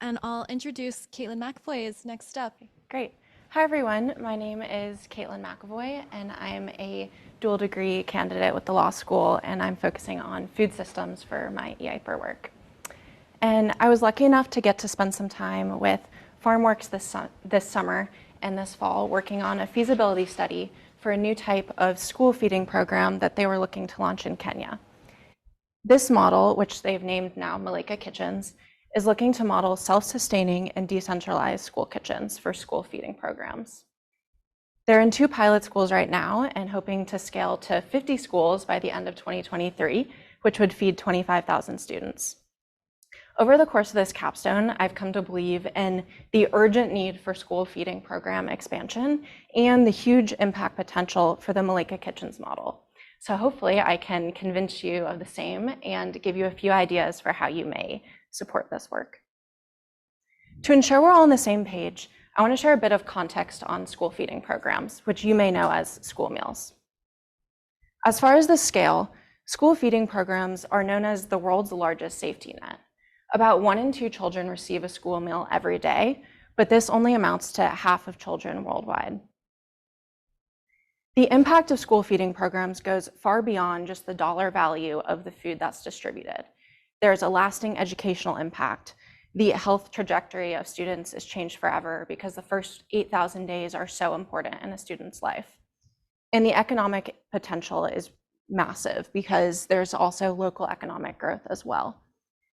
and I'll introduce Katelyn McEvoy as next up. Great. Hi, everyone. My name is Katelyn McEvoy, and I'm a dual degree candidate with the law school, and I'm focusing on food systems for my E-IPER work. And I was lucky enough to get to spend some time with FarmWorks this summer and this fall working on a feasibility study for a new type of school feeding program that they were looking to launch in Kenya. This model, which they've named now Malaika Kitchens, is looking to model self-sustaining and decentralized school kitchens for school feeding programs. They're in 2 pilot schools right now and hoping to scale to 50 schools by the end of 2023, which would feed 25,000 students. Over the course of this capstone, I've come to believe in the urgent need for school feeding program expansion and the huge impact potential for the Malaika Kitchens model. So hopefully I can convince you of the same and give you a few ideas for how you may support this work. To ensure we're all on the same page, I want to share a bit of context on school feeding programs, which you may know as school meals. As far as the scale, school feeding programs are known as the world's largest safety net. About 1 in 2 children receive a school meal every day, but this only amounts to half of children worldwide. The impact of school feeding programs goes far beyond just the dollar value of the food that's distributed. There's a lasting educational impact. The health trajectory of students is changed forever because the first 8,000 days are so important in a student's life. And the economic potential is massive because there's also local economic growth as well.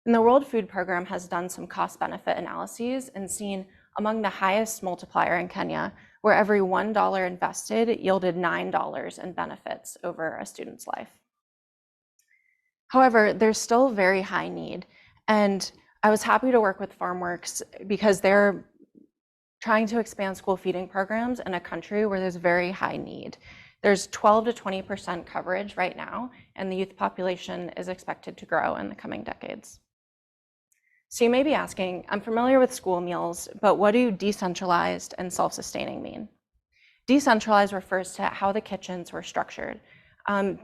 And the World Food Program has done some cost-benefit analyses and seen among the highest multiplier in Kenya, where every $1 invested yielded $9 in benefits over a student's life. However, there's still very high need, and I was happy to work with FarmWorks because they're trying to expand school feeding programs in a country where there's very high need. There's 12 to 20% coverage right now, and the youth population is expected to grow in the coming decades. So you may be asking, I'm familiar with school meals, but what do decentralized and self-sustaining mean? Decentralized refers to how the kitchens were structured.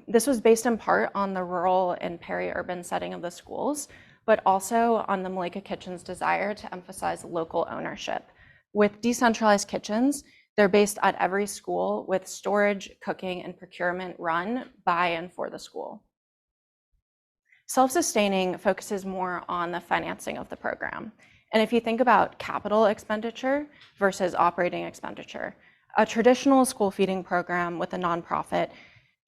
This was based in part on the rural and peri-urban setting of the schools, but also on the Malaika Kitchens' desire to emphasize local ownership. With decentralized kitchens, they're based at every school with storage, cooking, and procurement run by and for the school. Self-sustaining focuses more on the financing of the program. And if you think about capital expenditure versus operating expenditure, a traditional school feeding program with a nonprofit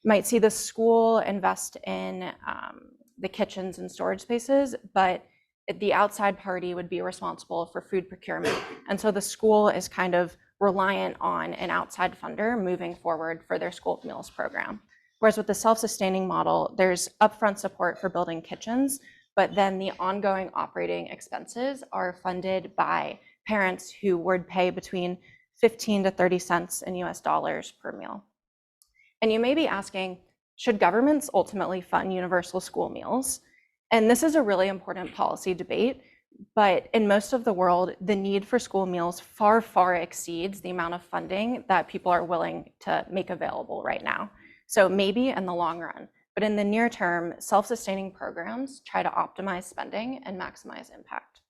might see the school invest in the kitchens and storage spaces, but the outside party would be responsible for food procurement. And so the school is kind of reliant on an outside funder moving forward for their school meals program. Whereas with the self-sustaining model, there's upfront support for building kitchens, but then the ongoing operating expenses are funded by parents who would pay between 15 to 30 cents in US dollars per meal. And you may be asking, should governments ultimately fund universal school meals? And this is a really important policy debate, but in most of the world, the need for school meals far, far exceeds the amount of funding that people are willing to make available right now. So maybe in the long run, but in the near term, self-sustaining programs try to optimize spending and maximize impact.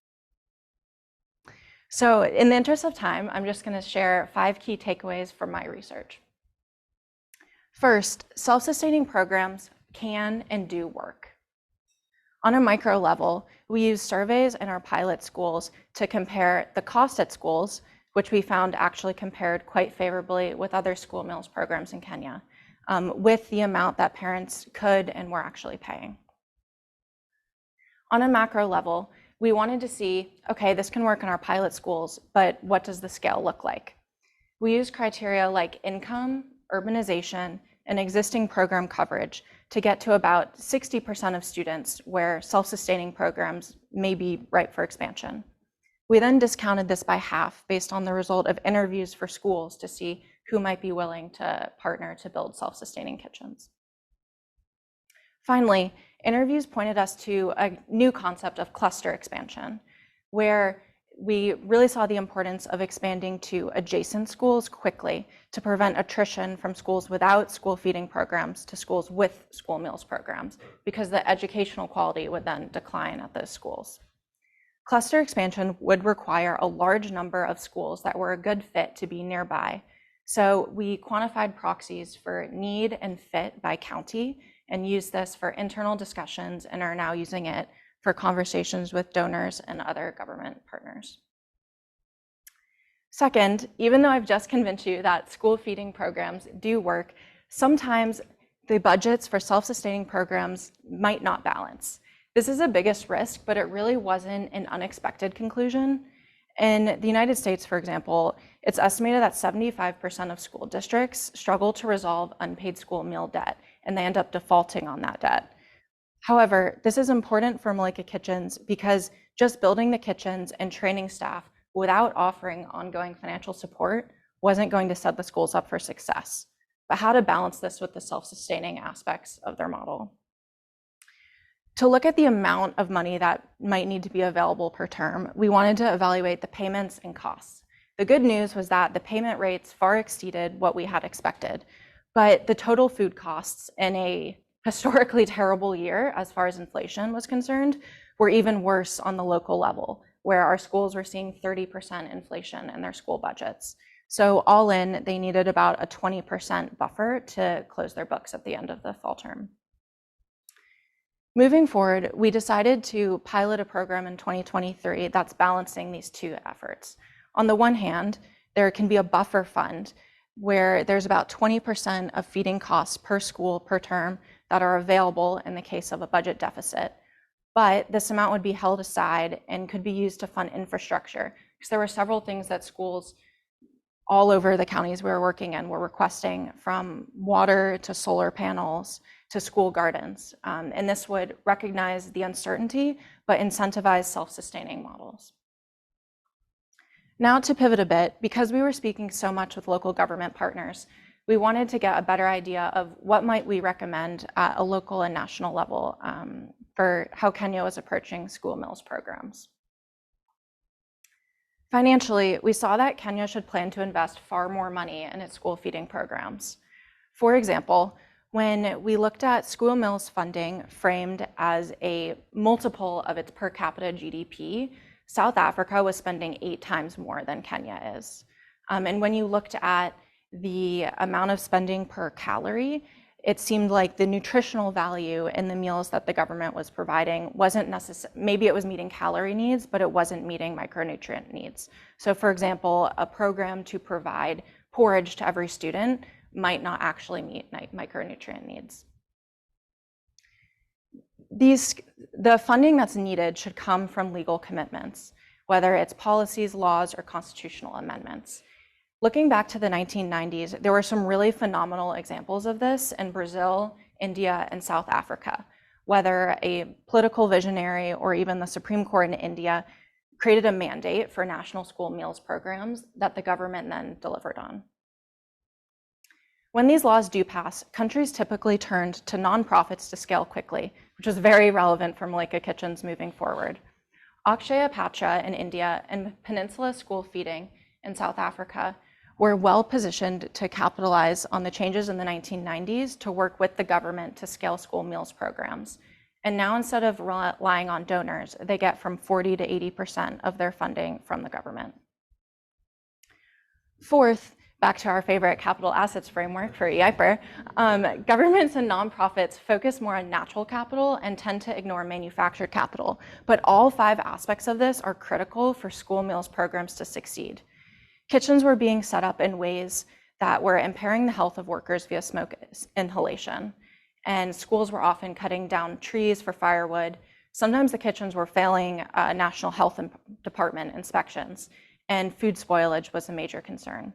So in the interest of time, I'm just going to share 5 key takeaways from my research. First, self-sustaining programs can and do work. On a micro level, we use surveys in our pilot schools to compare the cost at schools, which we found actually compared quite favorably with other school meals programs in Kenya, with the amount that parents could and were actually paying. On a macro level, we wanted to see, okay, this can work in our pilot schools, but what does the scale look like? We use criteria like income, urbanization, and existing program coverage to get to about 60% of students where self-sustaining programs may be ripe for expansion. We then discounted this by half based on the result of interviews for schools to see who might be willing to partner to build self-sustaining kitchens. Finally, interviews pointed us to a new concept of cluster expansion, where we really saw the importance of expanding to adjacent schools quickly to prevent attrition from schools without school feeding programs to schools with school meals programs, because the educational quality would then decline at those schools. Cluster expansion would require a large number of schools that were a good fit to be nearby. So we quantified proxies for need and fit by county and used this for internal discussions and are now using it for conversations with donors and other government partners. Second, even though I've just convinced you that school feeding programs do work, sometimes the budgets for self-sustaining programs might not balance. This is the biggest risk, but it really wasn't an unexpected conclusion. In the United States, for example, it's estimated that 75% of school districts struggle to resolve unpaid school meal debt, and they end up defaulting on that debt. However, this is important for Malika Kitchens because just building the kitchens and training staff without offering ongoing financial support wasn't going to set the schools up for success. But how to balance this with the self-sustaining aspects of their model? To look at the amount of money that might need to be available per term, we wanted to evaluate the payments and costs. The good news was that the payment rates far exceeded what we had expected, but the total food costs in a historically terrible year, as far as inflation was concerned, were even worse on the local level, where our schools were seeing 30% inflation in their school budgets. So all in, they needed about a 20% buffer to close their books at the end of the fall term. Moving forward, we decided to pilot a program in 2023 that's balancing these two efforts. On the one hand, there can be a buffer fund where there's about 20% of feeding costs per school per term that are available in the case of a budget deficit. But this amount would be held aside and could be used to fund infrastructure, because there were several things that schools all over the counties we were working in were requesting, from water to solar panels to school gardens. And this would recognize the uncertainty, but incentivize self-sustaining models. Now to pivot a bit, because we were speaking so much with local government partners, we wanted to get a better idea of what might we recommend at a local and national level for how Kenya was approaching school meals programs. Financially, we saw that Kenya should plan to invest far more money in its school feeding programs. For example, when we looked at school meals funding framed as a multiple of its per capita GDP, South Africa was spending 8 times more than Kenya is. And when you looked at the amount of spending per calorie, it seemed like the nutritional value in the meals that the government was providing wasn't necessary. Maybe it was meeting calorie needs, but it wasn't meeting micronutrient needs. So for example, a program to provide porridge to every student might not actually meet micronutrient needs. The funding that's needed should come from legal commitments, whether it's policies, laws, or constitutional amendments. Looking back to the 1990s, there were some really phenomenal examples of this in Brazil, India, and South Africa, whether a political visionary or even the Supreme Court in India created a mandate for national school meals programs that the government then delivered on. When these laws do pass, countries typically turned to nonprofits to scale quickly, which was very relevant for Malika Kitchens moving forward. Akshaya Pacha in India and Peninsula School Feeding in South Africa were well positioned to capitalize on the changes in the 1990s to work with the government to scale school meals programs. And now, instead of relying on donors, they get from 40 to 80% of their funding from the government. Fourth, back to our favorite capital assets framework for E-IPER, governments and nonprofits focus more on natural capital and tend to ignore manufactured capital. But all 5 aspects of this are critical for school meals programs to succeed. Kitchens were being set up in ways that were impairing the health of workers via smoke inhalation. And schools were often cutting down trees for firewood. Sometimes the kitchens were failing National Health Department inspections, and food spoilage was a major concern.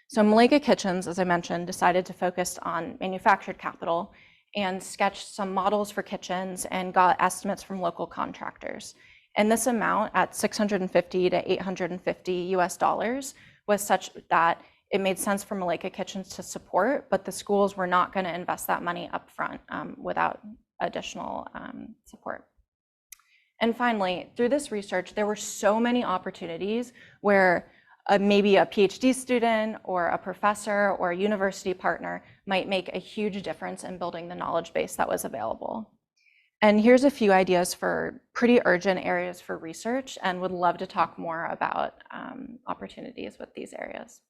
So Malika Kitchens, as I mentioned, decided to focus on manufactured capital and sketched some models for kitchens and got estimates from local contractors. And this amount at $650 to $850 US was such that it made sense for Malika Kitchens to support, but the schools were not going to invest that money up front without additional support. And finally, through this research, there were so many opportunities where maybe a PhD student or a professor or a university partner might make a huge difference in building the knowledge base that was available. And here's a few ideas for pretty urgent areas for research, and would love to talk more about opportunities with these areas.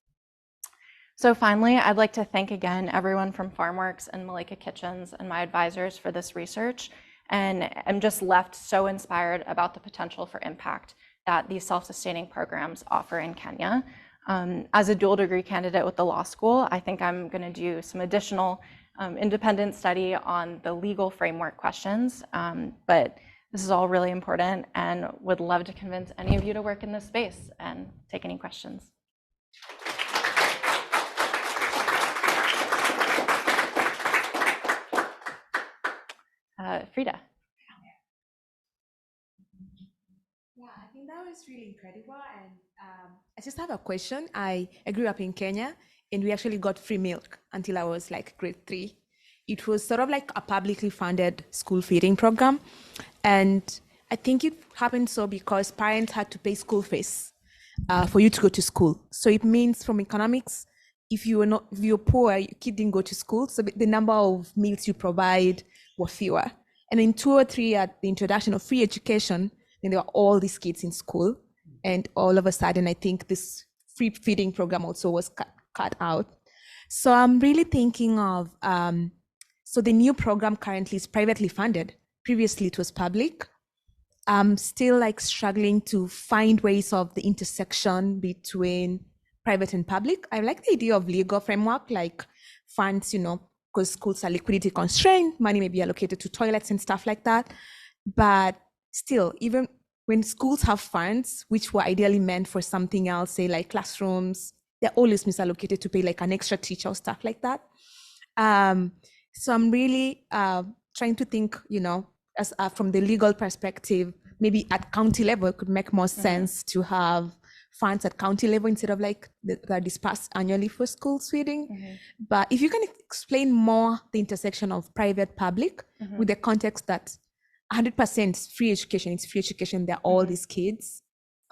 So finally, I'd like to thank again everyone from FarmWorks and Malika Kitchens and my advisors for this research. And I'm just left so inspired about the potential for impact that these self-sustaining programs offer in Kenya. As a dual degree candidate with the law school, I think I'm going to do some additional independent study on the legal framework questions, but this is all really important, and would love to convince any of you to work in this space and take any questions. Frida. Yeah, I think that was really incredible. And I just have a question. I grew up in Kenya, and we actually got free milk until I was like grade 3. It was sort of like a publicly funded school feeding program. And I think it happened so because parents had to pay school fees for you to go to school. So it means from economics, if you're poor, your kid didn't go to school. So the number of meals you provide were fewer. And in 2 or 3, at the introduction of free education, then there were all these kids in school. And all of a sudden, I think this free feeding program also was cut out. So I'm really thinking of, so the new program currently is privately funded. Previously, it was public. I'm still like struggling to find ways of the intersection between private and public. I like the idea of legal framework, like funds, because schools are liquidity constrained, money may be allocated to toilets and stuff like that. But still, even when schools have funds, which were ideally meant for something else, say like classrooms, they're always misallocated to pay like an extra teacher or stuff like that. So I'm really trying to think, as from the legal perspective, maybe at county level, it could make more sense to have funds at county level instead of like that are dispersed annually for school feeding. But if you can explain more the intersection of private public with the context that 100% free education, it's free education, they're all these kids.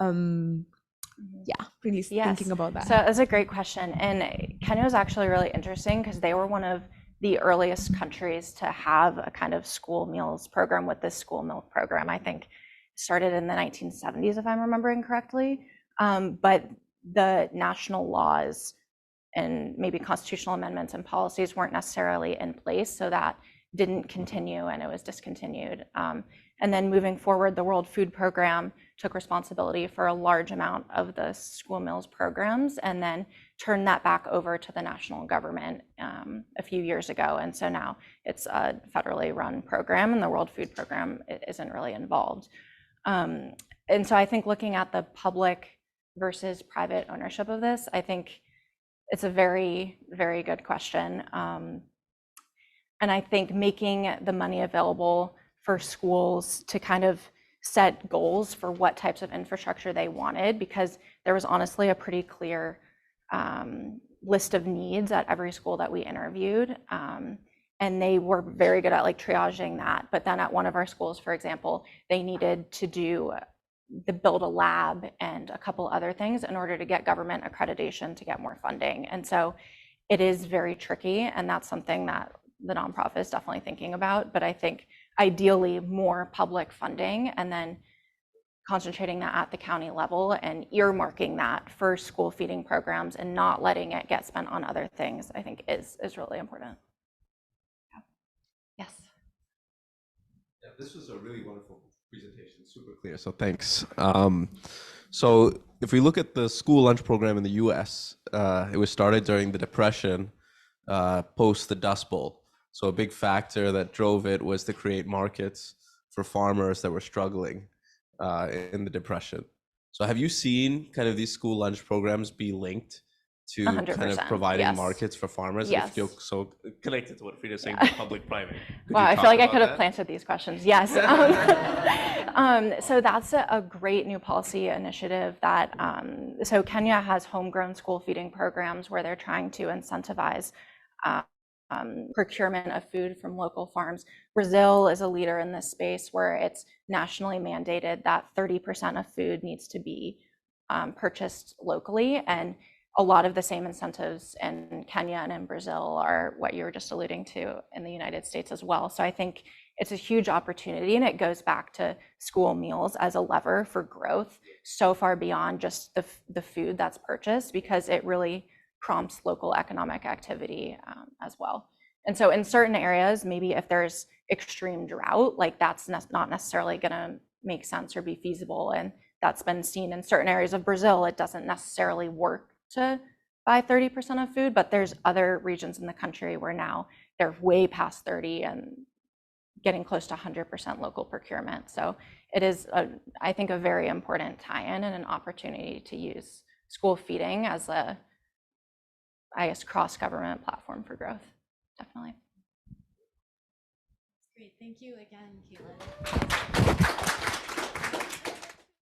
Yeah, really thinking about that. So that's a great question. And Kenya was actually really interesting because they were one of the earliest countries to have a kind of school meals program with this school milk program. I think started in the 1970s, if I'm remembering correctly. But the national laws and maybe constitutional amendments and policies weren't necessarily in place, so that didn't continue and it was discontinued. And then moving forward, the World Food Program took responsibility for a large amount of the school meals programs and then turned that back over to the national government a few years ago. And so now it's a federally run program and the World Food Program isn't really involved. And so I think looking at the public versus private ownership of this, I think it's a very, very good question. And I think making the money available for schools to kind of set goals for what types of infrastructure they wanted, because there was honestly a pretty clear list of needs at every school that we interviewed. And they were very good at like triaging that. But then at one of our schools, for example, they needed to build a lab and a couple other things in order to get government accreditation to get more funding. And so it is very tricky, and that's something that the nonprofit is definitely thinking about. But I think ideally more public funding and then concentrating that at the county level and earmarking that for school feeding programs and not letting it get spent on other things, I think is really important. Yeah. Yes. Yeah, this was a really wonderful presentation, super clear, so thanks. So if we look at the school lunch program in the US, it was started during the Depression, post the Dust Bowl. So a big factor that drove it was to create markets for farmers that were struggling in the Depression. So have you seen kind of these school lunch programs be linked to 100%, kind of providing yes. markets for farmers? Yes. If you're so connected to what Frida's saying about public-private. Wow, I feel like I could have planted these questions. Yes. So that's a great new policy initiative that, so Kenya has homegrown school feeding programs where they're trying to incentivize procurement of food from local farms. Brazil is a leader in this space where it's nationally mandated that 30% of food needs to be purchased locally. And a lot of the same incentives in Kenya and in Brazil are what you were just alluding to in the United States as well. So I think it's a huge opportunity, and it goes back to school meals as a lever for growth so far beyond just the food that's purchased, because it really prompts local economic activity as well. And so in certain areas, maybe if there's extreme drought, like that's not necessarily going to make sense or be feasible. And that's been seen in certain areas of Brazil. It doesn't necessarily work to buy 30% of food, but there's other regions in the country where now they're way past 30 and getting close to 100% local procurement. So it is, I think, a very important tie-in and an opportunity to use school feeding as a, I guess, cross-government platform for growth. Definitely. Great. Thank you again, Katelyn.